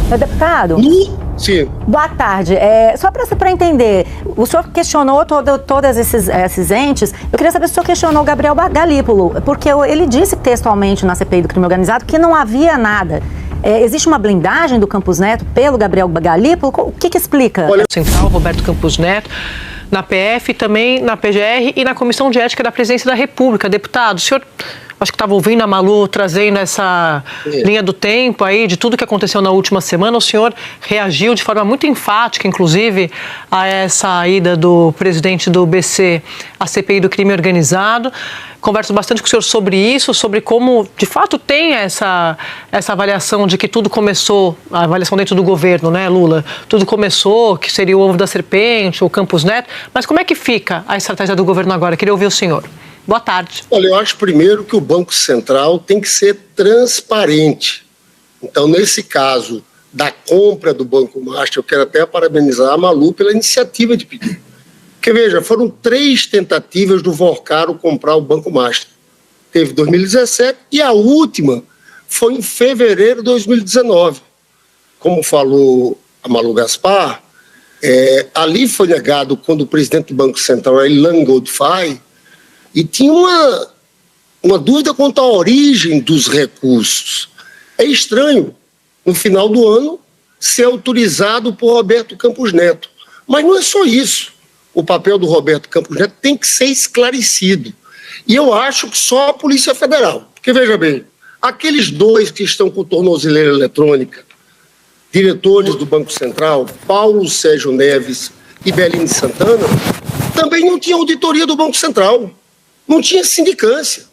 Deputado? Sim. Boa tarde. Só para entender, o senhor questionou todos esses entes. Eu queria saber se o senhor questionou o Gabriel Galípolo, porque ele disse textualmente na CPI do crime organizado que não havia nada. Existe uma blindagem do Campos Neto pelo Gabriel Galípolo? O que explica? Olha, Central, Roberto Campos Neto, na PF, também na PGR e na Comissão de Ética da Presidência da República. Deputado, o senhor... Acho que estava ouvindo a Malu trazendo essa linha do tempo aí, de tudo que aconteceu na última semana. O senhor reagiu de forma muito enfática, inclusive, a essa ida do presidente do BC à CPI do crime organizado. Converso bastante com o senhor sobre isso, sobre como, de fato, tem essa avaliação de que tudo começou, a avaliação dentro do governo, né, Lula? Tudo começou, que seria o ovo da serpente, o Campos Neto. Mas como é que fica a estratégia do governo agora? Queria ouvir o senhor. Boa tarde. Olha, eu acho primeiro que o Banco Central tem que ser transparente. Então, nesse caso da compra do Banco Master, eu quero até parabenizar a Malu pela iniciativa de pedir. Porque, veja, foram 3 tentativas do Vorcaro comprar o Banco Master. Teve 2017 e a última foi em fevereiro de 2019. Como falou a Malu Gaspar, ali foi negado quando o presidente do Banco Central, Ilan Goldfein, e tinha uma dúvida quanto à origem dos recursos. É estranho, no final do ano, ser autorizado por Roberto Campos Neto. Mas não é só isso. O papel do Roberto Campos Neto tem que ser esclarecido. E eu acho que só a Polícia Federal. Porque, veja bem, aqueles 2 que estão com tornozeleira eletrônica, diretores do Banco Central, Paulo Sérgio Neves e Belini Santana, também não tinham auditoria do Banco Central. Não tinha sindicância.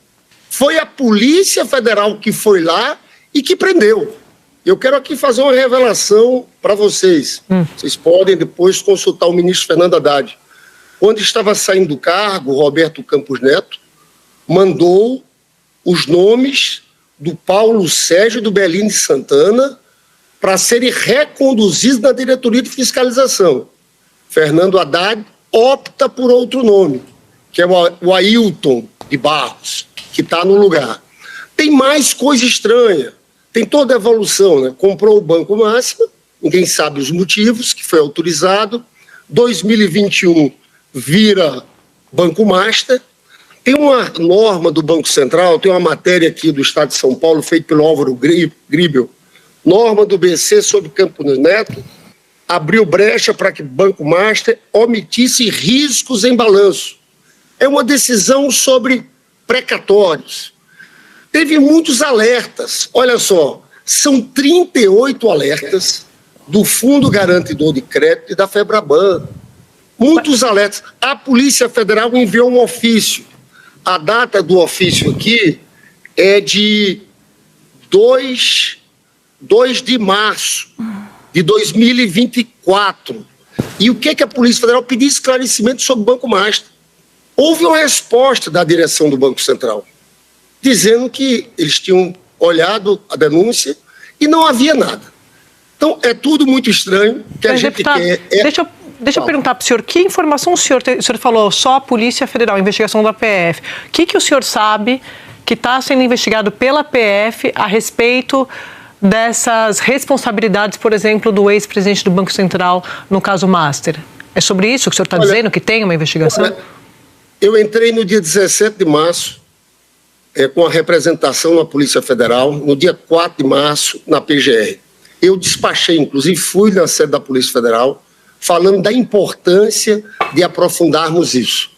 Foi a Polícia Federal que foi lá e que prendeu. Eu quero aqui fazer uma revelação para vocês. Vocês podem depois consultar o ministro Fernando Haddad. Quando estava saindo do cargo, Roberto Campos Neto mandou os nomes do Paulo Sérgio e do Belini Santana para serem reconduzidos na diretoria de fiscalização. Fernando Haddad opta por outro nome, que é o Ailton de Barros, que está no lugar. Tem mais coisa estranha, tem toda a evolução, né? Comprou o Banco Máximo, ninguém sabe os motivos, que foi autorizado. 2021 vira Banco Master. Tem uma norma do Banco Central, tem uma matéria aqui do Estado de São Paulo, feita pelo Álvaro Gribel, norma do BC sobre Campos Neto, abriu brecha para que o Banco Master omitisse riscos em balanço. É uma decisão sobre precatórios. Teve muitos alertas. Olha só, são 38 alertas do Fundo Garantidor de Crédito e da FEBRABAN. Muitos alertas. A Polícia Federal enviou um ofício. A data do ofício aqui é de 2 de março de 2024. E o que a Polícia Federal pediu? Esclarecimento sobre o Banco Master. Houve uma resposta da direção do Banco Central, dizendo que eles tinham olhado a denúncia e não havia nada. Então, é tudo muito estranho. Que a gente quer... Deixa eu perguntar para o senhor, que informação o senhor falou? Só a Polícia Federal, investigação da PF. O que o senhor sabe que está sendo investigado pela PF a respeito dessas responsabilidades, por exemplo, do ex-presidente do Banco Central no caso Master? É sobre isso que o senhor está dizendo, que tem uma investigação? Eu entrei no dia 17 de março com a representação na Polícia Federal, no dia 4 de março na PGR. Eu despachei, inclusive fui na sede da Polícia Federal, falando da importância de aprofundarmos isso.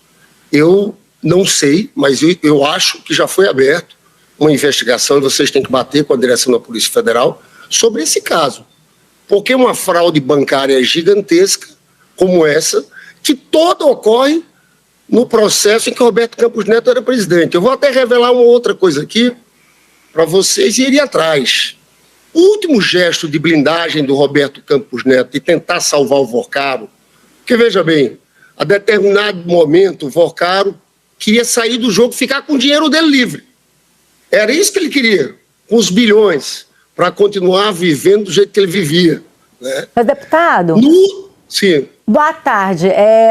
Eu não sei, mas eu acho que já foi aberto uma investigação, e vocês têm que bater com a direção da Polícia Federal, sobre esse caso. Porque uma fraude bancária gigantesca, como essa, que toda ocorre no processo em que Roberto Campos Neto era presidente. Eu vou até revelar uma outra coisa aqui para vocês irem atrás. O último gesto de blindagem do Roberto Campos Neto de tentar salvar o Vorcaro, porque veja bem, a determinado momento o Vorcaro queria sair do jogo, ficar com o dinheiro dele livre. Era isso que ele queria, com os bilhões, para continuar vivendo do jeito que ele vivia, né? Mas, deputado... Sim. Boa tarde.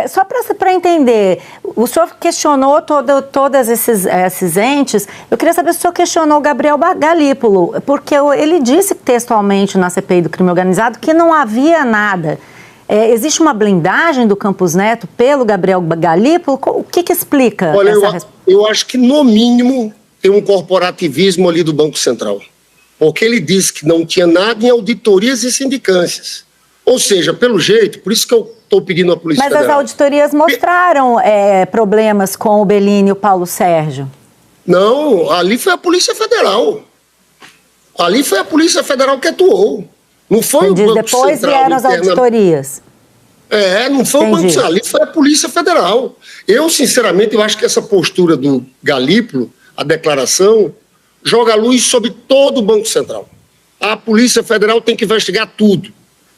Só para entender, o senhor questionou todos esses entes. Eu queria saber se o senhor questionou o Gabriel Galípolo, porque ele disse textualmente na CPI do crime organizado que não havia nada. Existe uma blindagem do Campos Neto pelo Gabriel Galípolo? O que explica essa resposta? Eu acho que, no mínimo, tem um corporativismo ali do Banco Central. Porque ele disse que não tinha nada em auditorias e sindicâncias. Ou seja, pelo jeito, por isso que eu estou pedindo à Polícia Federal. Mas as auditorias mostraram problemas com o Bellini e o Paulo Sérgio. Não, ali foi a Polícia Federal. Ali foi a Polícia Federal que atuou. Não foi o Banco depois Central. Vieram as auditorias. Não foi o Banco Central, ali foi a Polícia Federal. Eu, sinceramente, eu acho que essa postura do Galípolo, a declaração, joga a luz sobre todo o Banco Central. A Polícia Federal tem que investigar tudo.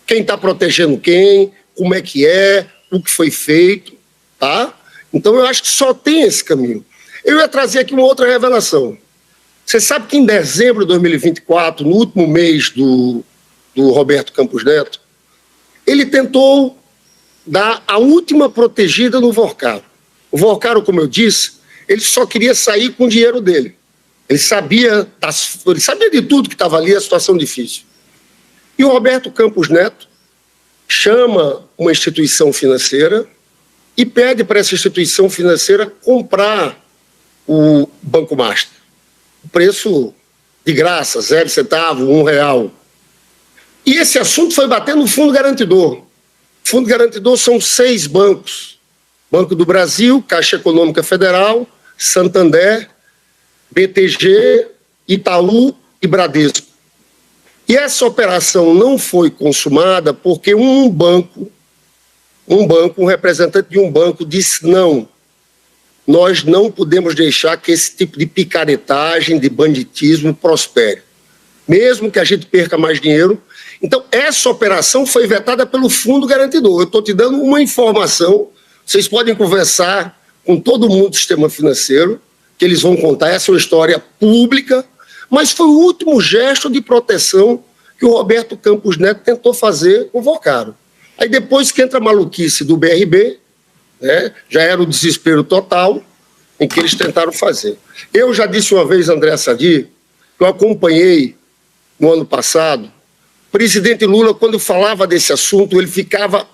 Quem está protegendo quem, como é que é, o que foi feito, tá? Então eu acho que só tem esse caminho. Eu ia trazer aqui uma outra revelação. Você sabe que em dezembro de 2024, no último mês do Roberto Campos Neto, ele tentou dar a última protegida no Vorcaro. O Vorcaro, como eu disse, ele só queria sair com o dinheiro dele. Ele sabia de tudo que estava ali, a situação difícil. E o Roberto Campos Neto chama uma instituição financeira e pede para essa instituição financeira comprar o Banco Master. O preço de graça, 0 centavo, R$1. E esse assunto foi bater no Fundo Garantidor. O Fundo Garantidor são 6 bancos. Banco do Brasil, Caixa Econômica Federal, Santander, BTG, Itaú e Bradesco. E essa operação não foi consumada porque um representante de um banco disse não, nós não podemos deixar que esse tipo de picaretagem, de banditismo prospere, mesmo que a gente perca mais dinheiro. Então, essa operação foi vetada pelo Fundo Garantidor. Eu estou te dando uma informação, vocês podem conversar com todo mundo do sistema financeiro, que eles vão contar, essa é uma história pública, mas foi o último gesto de proteção que o Roberto Campos Neto tentou fazer com o Vorcaro. Aí depois que entra a maluquice do BRB, né, já era o desespero total em que eles tentaram fazer. Eu já disse uma vez, André Sadi, que eu acompanhei no ano passado, o presidente Lula, quando falava desse assunto, ele ficava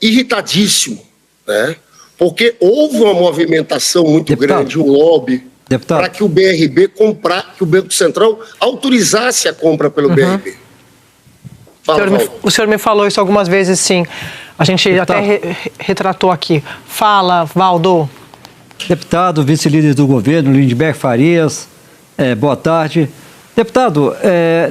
irritadíssimo, né, porque houve uma movimentação muito grande, um lobby, para que o BRB que o Banco Central autorizasse a compra pelo BRB. O senhor me falou isso algumas vezes, sim. A gente até retratou aqui. Fala, Valdo. Deputado, vice-líder do governo, Lindbergh Farias, boa tarde. Deputado,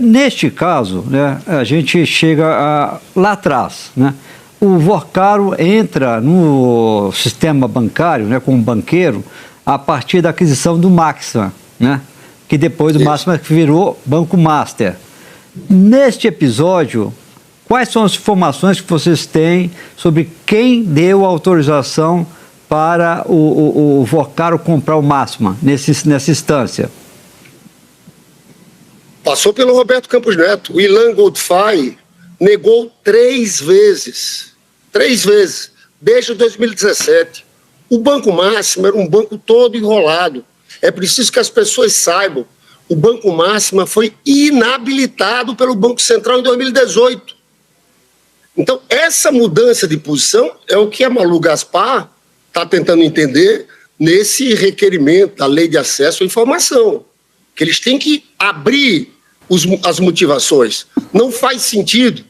neste caso, né, a gente chega lá atrás, né? O Vorcaro entra no sistema bancário, né, como banqueiro, a partir da aquisição do Máxima, né? Que depois do Máxima virou Banco Master. Neste episódio, quais são as informações que vocês têm sobre quem deu a autorização para o Vorcaro comprar o Máxima nessa instância? Passou pelo Roberto Campos Neto. O Ilan Goldfein negou 3 vezes. 3 vezes, desde 2017. O Banco Máxima era um banco todo enrolado. É preciso que as pessoas saibam. O Banco Máxima foi inabilitado pelo Banco Central em 2018. Então, essa mudança de posição é o que a Malu Gaspar está tentando entender nesse requerimento da Lei de Acesso à Informação. Que eles têm que abrir as motivações. Não faz sentido.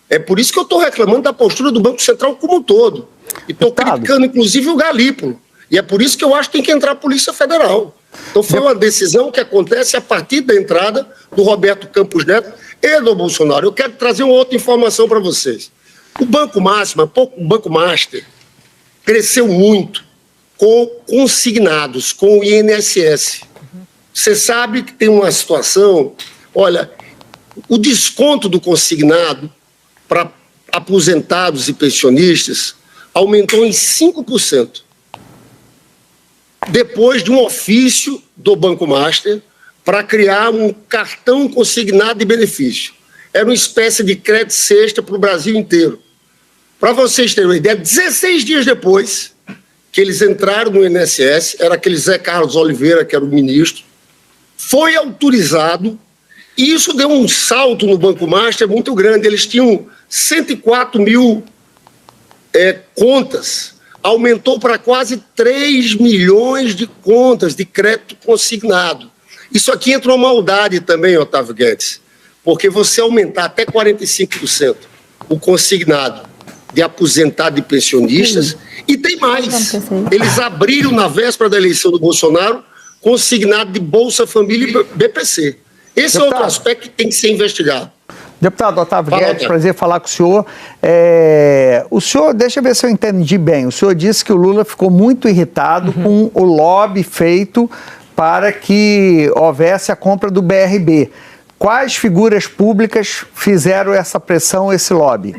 É por isso que eu estou reclamando da postura do Banco Central como um todo. E estou criticando, inclusive, o Galípolo. E é por isso que eu acho que tem que entrar a Polícia Federal. Então foi uma decisão que acontece a partir da entrada do Roberto Campos Neto e do Bolsonaro. Eu quero trazer uma outra informação para vocês. O Banco Máxima, o Banco Master, cresceu muito com consignados, com o INSS. Você sabe que tem uma situação... Olha, o desconto do consignado para aposentados e pensionistas aumentou em 5%. Depois de um ofício do Banco Master para criar um cartão consignado de benefício. Era uma espécie de crédito cesta para o Brasil inteiro. Para vocês terem uma ideia, 16 dias depois que eles entraram no INSS, era aquele Zé Carlos Oliveira, que era o ministro, foi autorizado, e isso deu um salto no Banco Master muito grande. Eles tinham 104 mil contas, aumentou para quase 3 milhões de contas de crédito consignado. Isso aqui entra uma maldade também, Otávio Guedes, porque você aumentar até 45% o consignado de aposentados e pensionistas, e tem mais. Eles abriram na véspera da eleição do Bolsonaro consignado de Bolsa Família e BPC. Esse é outro aspecto que tem que ser investigado. Deputado Otávio Guedes, prazer falar com o senhor. O senhor, deixa eu ver se eu entendi bem, o senhor disse que o Lula ficou muito irritado com o lobby feito para que houvesse a compra do BRB. Quais figuras públicas fizeram essa pressão, esse lobby?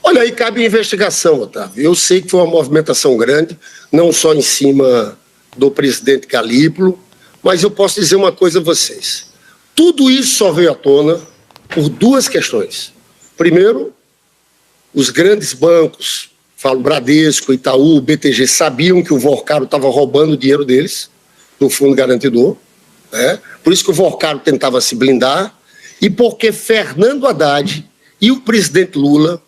Olha, aí cabe investigação, Otávio. Eu sei que foi uma movimentação grande, não só em cima do presidente Galípolo, mas eu posso dizer uma coisa a vocês. Tudo isso só veio à tona por duas questões. Primeiro, os grandes bancos, falo Bradesco, Itaú, BTG, sabiam que o Vorcaro estava roubando o dinheiro deles, do Fundo Garantidor, né? Por isso que o Vorcaro tentava se blindar, e porque Fernando Haddad e o presidente Lula,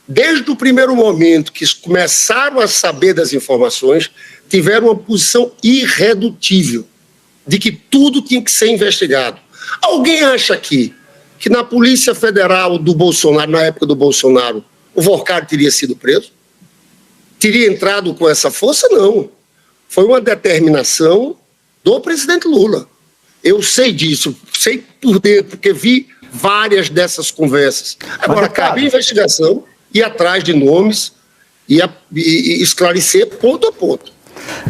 desde o primeiro momento que começaram a saber das informações, tiveram uma posição irredutível de que tudo tinha que ser investigado. Alguém acha aqui que na Polícia Federal do Bolsonaro, na época do Bolsonaro, o Vorcaro teria sido preso? Teria entrado com essa força? Não. Foi uma determinação do presidente Lula. Eu sei disso, sei por dentro, porque vi várias dessas conversas. Agora, cabe a investigação, ir atrás de nomes e esclarecer ponto a ponto.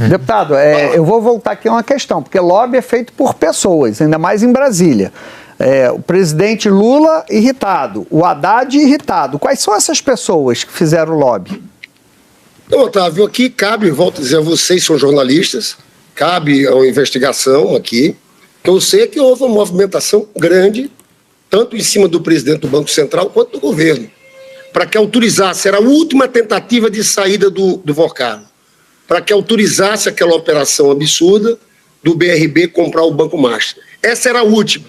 Deputado, eu vou voltar aqui a uma questão, porque lobby é feito por pessoas, ainda mais em Brasília. O presidente Lula irritado, o Haddad irritado. Quais são essas pessoas que fizeram o lobby? Então, Otávio, aqui cabe, volto a dizer a vocês, são jornalistas, cabe a uma investigação aqui, que eu sei que houve uma movimentação grande, tanto em cima do presidente do Banco Central quanto do governo, para que autorizasse, era a última tentativa de saída do Vorcaro, para que autorizasse aquela operação absurda do BRB comprar o Banco Master. Essa era a última.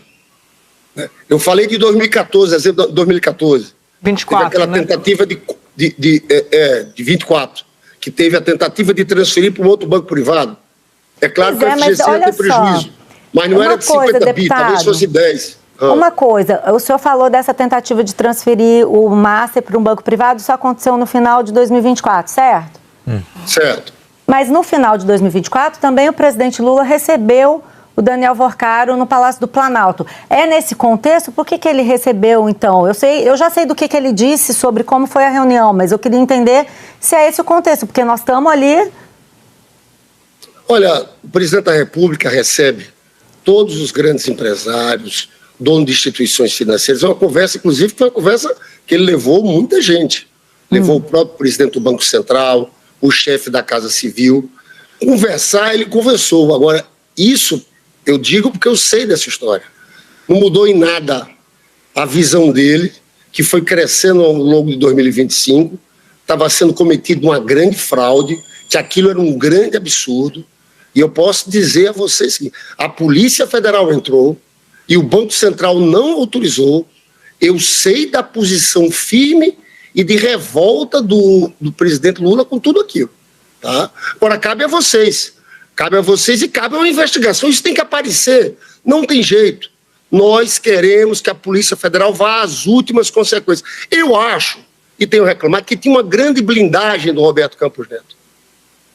Eu falei de 2014, exemplo de 2014. 24, teve aquela tentativa de 24, que teve a tentativa de transferir para um outro banco privado. É claro que o FGC ia ter prejuízo, mas não era de 50 bi, talvez fosse 10. Uma coisa, o senhor falou dessa tentativa de transferir o Master para um banco privado, isso aconteceu no final de 2024, certo? Certo. Mas no final de 2024 também o presidente Lula recebeu o Daniel Vorcaro no Palácio do Planalto. É nesse contexto? Por que ele recebeu, então? Eu já sei do que ele disse sobre como foi a reunião, mas eu queria entender se é esse o contexto, porque nós estamos ali... Olha, o presidente da República recebe todos os grandes empresários, donos de instituições financeiras. É uma conversa, inclusive, que foi uma conversa que ele levou muita gente. Levou o próprio presidente do Banco Central, o chefe da Casa Civil. Conversar, ele conversou. Agora, isso eu digo porque eu sei dessa história. Não mudou em nada a visão dele, que foi crescendo ao longo de 2025, estava sendo cometida uma grande fraude, que aquilo era um grande absurdo. E eu posso dizer a vocês que a Polícia Federal entrou e o Banco Central não autorizou. Eu sei da posição firme e de revolta do presidente Lula com tudo aquilo. Tá? Agora, cabe a vocês. Cabe a vocês e cabe a uma investigação. Isso tem que aparecer. Não tem jeito. Nós queremos que a Polícia Federal vá às últimas consequências. Eu acho, e tenho reclamado, que tinha uma grande blindagem do Roberto Campos Neto.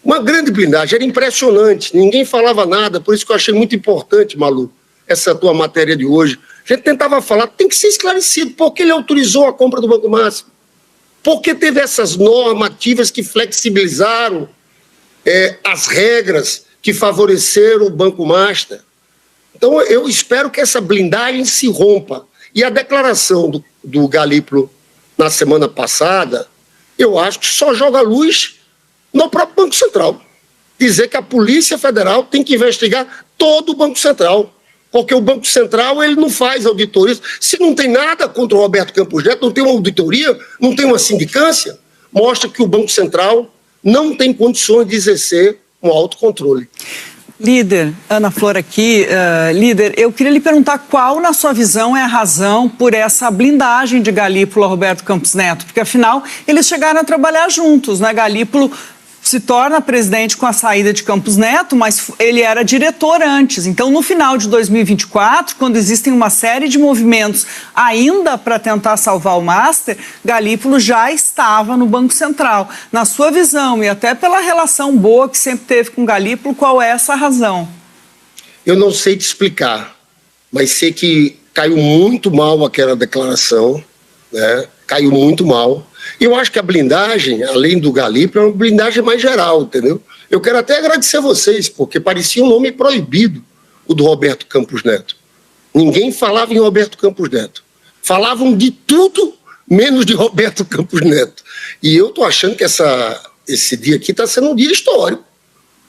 Uma grande blindagem. Era impressionante. Ninguém falava nada. Por isso que eu achei muito importante, Malu, essa tua matéria de hoje. A gente tentava falar, tem que ser esclarecido. Por que ele autorizou a compra do Banco Master? Por que teve essas normativas que flexibilizaram as regras que favoreceram o Banco Master? Então, eu espero que essa blindagem se rompa. E a declaração do Galípolo na semana passada, eu acho que só joga luz no próprio Banco Central. Dizer que a Polícia Federal tem que investigar todo o Banco Central. Porque o Banco Central ele não faz auditoria. Se não tem nada contra o Roberto Campos Neto, não tem uma auditoria, não tem uma sindicância, mostra que o Banco Central não tem condições de exercer um autocontrole. Líder, Ana Flor aqui. Líder, eu queria lhe perguntar qual, na sua visão, é a razão por essa blindagem de Galípolo a Roberto Campos Neto, porque, afinal, eles chegaram a trabalhar juntos, né? Galípolo se torna presidente com a saída de Campos Neto, mas ele era diretor antes. Então, no final de 2024, quando existem uma série de movimentos ainda para tentar salvar o Master, Galípolo já estava no Banco Central. Na sua visão, e até pela relação boa que sempre teve com Galípolo, qual é essa razão? Eu não sei te explicar, mas sei que caiu muito mal aquela declaração, né? Caiu muito mal. E eu acho que a blindagem, além do Galípolo, é uma blindagem mais geral, entendeu? Eu quero até agradecer a vocês, porque parecia um nome proibido, o do Roberto Campos Neto. Ninguém falava em Roberto Campos Neto. Falavam de tudo, menos de Roberto Campos Neto. E eu estou achando que esse dia aqui está sendo um dia histórico,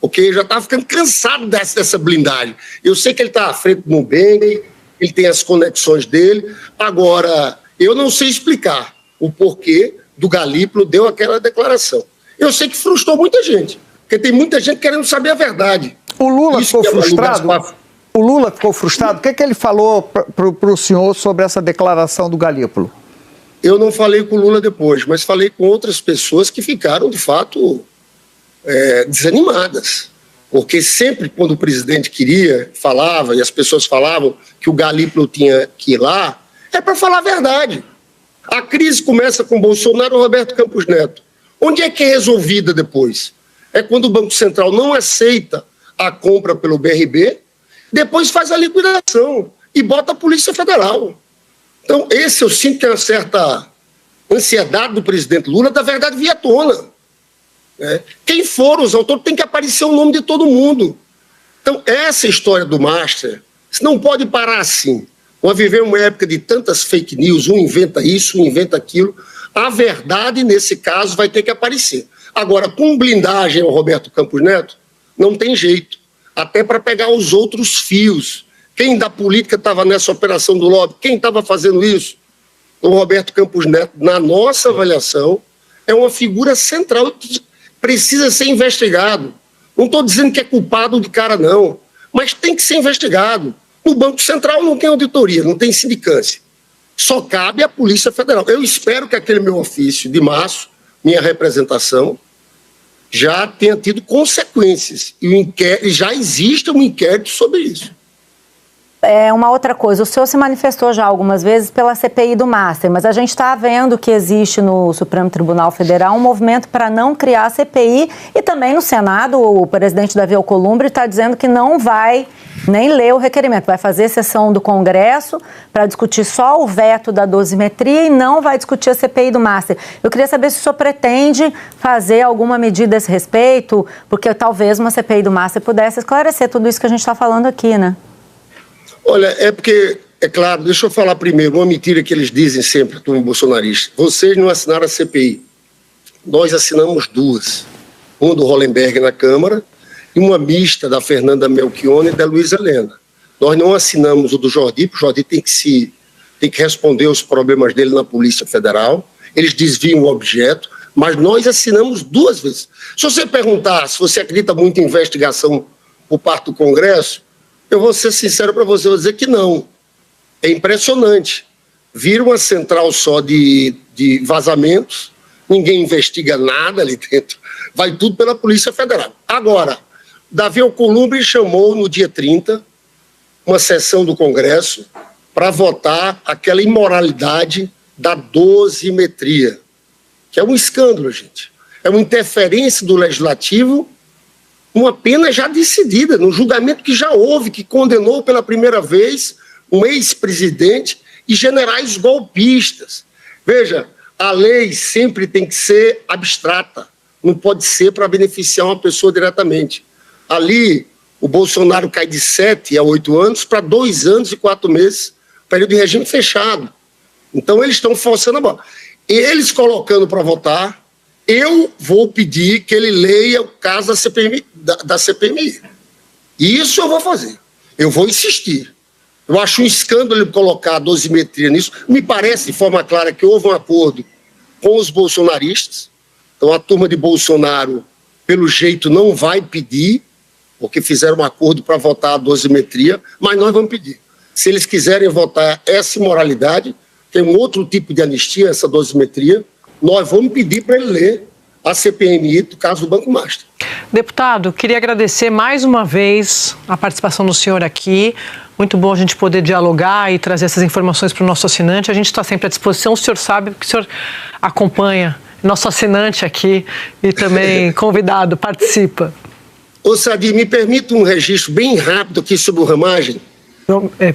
porque eu já estava ficando cansado dessa blindagem. Eu sei que ele está à frente do Nubank, ele tem as conexões dele. Agora, eu não sei explicar o porquê do Galípolo deu aquela declaração. Eu sei que frustrou muita gente, porque tem muita gente querendo saber a verdade. O Lula ficou frustrado? O Lula ficou frustrado? O que ele falou para o senhor sobre essa declaração do Galípolo? Eu não falei com o Lula depois, mas falei com outras pessoas que ficaram, de fato, desanimadas. Porque sempre quando o presidente falava, e as pessoas falavam que o Galípolo tinha que ir lá, é para falar a verdade. A crise começa com Bolsonaro e Roberto Campos Neto. Onde é que é resolvida depois? É quando o Banco Central não aceita a compra pelo BRB, depois faz a liquidação e bota a Polícia Federal. Então, eu sinto que é uma certa ansiedade do presidente Lula da verdade vir à tona. Né? Quem for os autores tem que aparecer o nome de todo mundo. Então, essa história do Master, isso não pode parar assim. Nós vivemos uma época de tantas fake news, um inventa isso, um inventa aquilo. A verdade, nesse caso, vai ter que aparecer. Agora, com blindagem ao Roberto Campos Neto, não tem jeito. Até para pegar os outros fios. Quem da política estava nessa operação do lobby? Quem estava fazendo isso? O Roberto Campos Neto, na nossa avaliação, é uma figura central que precisa ser investigado. Não estou dizendo que é culpado de cara, não. Mas tem que ser investigado. No Banco Central não tem auditoria, não tem sindicância. Só cabe à Polícia Federal. Eu espero que aquele meu ofício de março, minha representação, já tenha tido consequências. E já existe um inquérito sobre isso. Uma outra coisa, o senhor se manifestou já algumas vezes pela CPI do Master, mas a gente está vendo que existe no Supremo Tribunal Federal um movimento para não criar a CPI, e também no Senado o presidente Davi Alcolumbre está dizendo que não vai nem ler o requerimento, vai fazer sessão do Congresso para discutir só o veto da dosimetria e não vai discutir a CPI do Master. Eu queria saber se o senhor pretende fazer alguma medida a esse respeito, porque talvez uma CPI do Master pudesse esclarecer tudo isso que a gente está falando aqui, né? Olha, é porque, é claro, deixa eu falar primeiro, uma mentira que eles dizem sempre, turma bolsonarista. Vocês não assinaram a CPI. Nós assinamos duas. Uma do Hollenberg na Câmara e uma mista da Fernanda Melchione e da Luiza Helena. Nós não assinamos o do Jordi, porque o Jordi tem que responder os problemas dele na Polícia Federal. Eles desviam o objeto, mas nós assinamos duas vezes. Se você perguntar se você acredita muito em investigação por parte do Congresso, eu vou ser sincero para você, eu vou dizer que não. É impressionante. Vira uma central só de vazamentos, ninguém investiga nada ali dentro, vai tudo pela Polícia Federal. Agora, Davi Alcolumbre chamou no dia 30 uma sessão do Congresso para votar aquela imoralidade da dosimetria, que é um escândalo, gente. É uma interferência do Legislativo, uma pena já decidida, no julgamento que já houve, que condenou pela primeira vez um ex-presidente e generais golpistas. Veja, a lei sempre tem que ser abstrata, não pode ser para beneficiar uma pessoa diretamente. Ali, o Bolsonaro cai de 7 a 8 anos para 2 anos e 4 meses, período de regime fechado. Então, eles estão forçando a bola. Eles colocando para votar, eu vou pedir que ele leia o caso da CPMI. Isso eu vou fazer. Eu vou insistir. Eu acho um escândalo ele colocar a dosimetria nisso. Me parece, de forma clara, que houve um acordo com os bolsonaristas. Então, a turma de Bolsonaro, pelo jeito, não vai pedir, porque fizeram um acordo para votar a dosimetria, mas nós vamos pedir. Se eles quiserem votar essa imoralidade, tem um outro tipo de anistia, essa dosimetria, nós vamos pedir para ele ler a CPMI do caso do Banco Master. Deputado, queria agradecer mais uma vez a participação do senhor aqui. Muito bom a gente poder dialogar e trazer essas informações para o nosso assinante. A gente está sempre à disposição, o senhor sabe, porque o senhor acompanha, nosso assinante aqui e também convidado, participa. Ô, Sadi, me permita um registro bem rápido aqui sobre o Ramagem.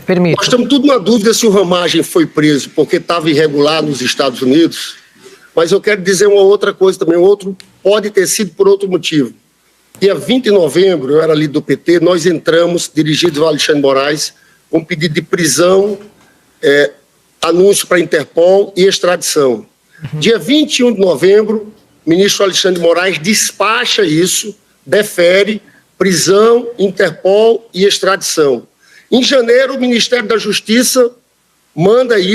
Permito. Nós estamos tudo na dúvida se o Ramagem foi preso porque estava irregular nos Estados Unidos, mas eu quero dizer uma outra coisa também, pode ter sido por outro motivo. Dia 20 de novembro, eu era líder do PT, nós entramos, dirigidos ao Alexandre Moraes, com pedido de prisão, anúncio para a Interpol e extradição. Dia 21 de novembro, o ministro Alexandre Moraes despacha isso, defere prisão, Interpol e extradição. Em janeiro, o Ministério da Justiça manda isso.